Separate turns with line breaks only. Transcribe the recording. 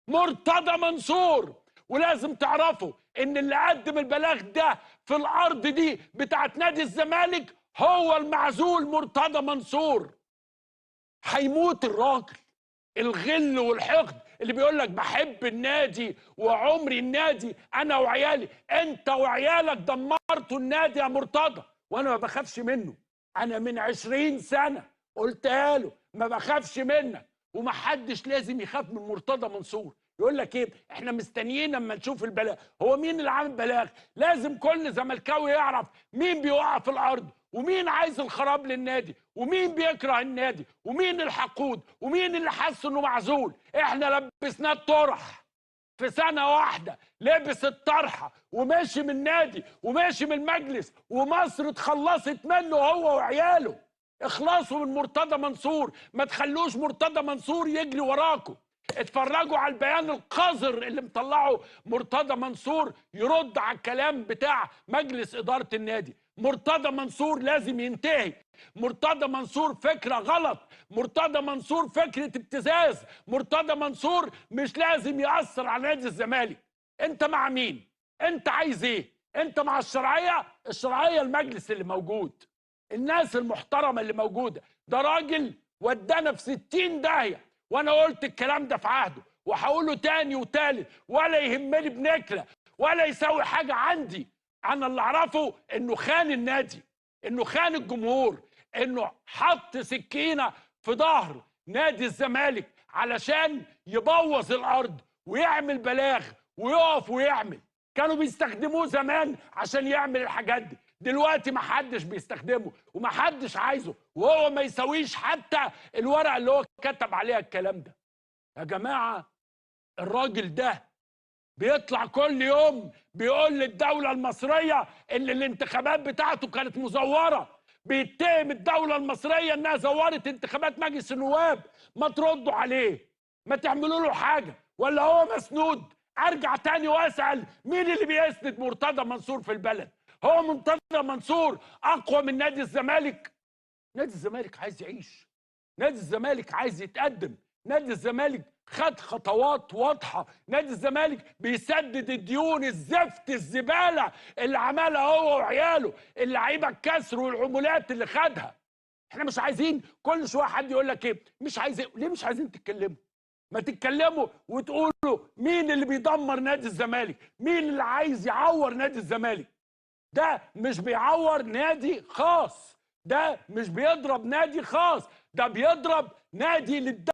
مرتضى منصور. ولازم تعرفوا ان اللي قدم البلاغ ده في الارض دي بتاعت نادي الزمالك هو المعزول مرتضى منصور. هيموت الراجل. الغل والحقد اللي بيقول لك بحب النادي وعمري النادي انا وعيالي، انت وعيالك دمرتوا النادي يا مرتضى، وانا ما بخافش منه. انا من 20 سنه قلتها له ما بخافش منك، ومحدش لازم يخاف من مرتضى منصور. يقول لك ايه احنا مستنيين اما نشوف البلاغ. هو مين اللي عامل بلاغ؟ لازم كل زملكاوي يعرف مين بيوقع في الارض، ومين عايز الخراب للنادي، ومين بيكره النادي، ومين الحقود، ومين اللي حس انه معزول. احنا لبسناه الطرح في سنه واحده، لبس الطرحه وماشي من النادي وماشي من المجلس، ومصر اتخلصت منه هو وعياله. اخلصوا من مرتضى منصور، ما تخلوش مرتضى منصور يجري وراكم. اتفرجوا على البيان القذر اللي مطلعه مرتضى منصور يرد على الكلام بتاع مجلس إدارة النادي. مرتضى منصور لازم ينتهي. مرتضى منصور فكرة غلط. مرتضى منصور فكرة ابتزاز. مرتضى منصور مش لازم يأثر على نادي الزمالك. انت مع مين؟ انت عايز ايه؟ انت مع الشرعية؟ الشرعية المجلس اللي موجود، الناس المحترمة اللي موجودة. ده راجل ودانا في 60 داهية، وانا قلت الكلام ده في عهده وهقوله تاني وتالت، ولا يهمني بنكله ولا يساوي حاجه عندي. انا اللي اعرفه انه خان النادي، انه خان الجمهور، انه حط سكينه في ظهر نادي الزمالك علشان يبوظ الارض ويعمل بلاغ ويقف ويعمل. كانوا بيستخدموه زمان عشان يعمل الحاجات دي، دلوقتي ما حدش بيستخدمه وما حدش عايزه، وهو ما يساويش حتى الورقه اللي هو كتب عليها الكلام ده. يا جماعه الراجل ده بيطلع كل يوم بيقول للدوله المصريه ان الانتخابات بتاعته كانت مزوره، بيتهم الدوله المصريه انها زورت انتخابات مجلس النواب. ما تردوا عليه، ما تعملوا له حاجه، ولا هو مسنود؟ ارجع تاني واسال مين اللي بيسند مرتضى منصور في البلد؟ هو مرتضى منصور اقوى من نادي الزمالك؟ نادي الزمالك عايز يعيش، نادي الزمالك عايز يتقدم، نادي الزمالك خد خطوات واضحه، نادي الزمالك بيسدد الديون الزفت الزباله اللي عملها هو وعياله، اللعيبه الكسر والعمولات اللي خدها. احنا مش عايزين كل شويه حد يقول لك ايه مش عايزين. ليه مش عايزين تتكلموا؟ ما تتكلموا وتقولوا مين اللي بيدمر نادي الزمالك، مين اللي عايز يعور نادي الزمالك. ده مش بيعور نادي خاص، ده مش بيضرب نادي خاص، ده بيضرب نادي للدولة.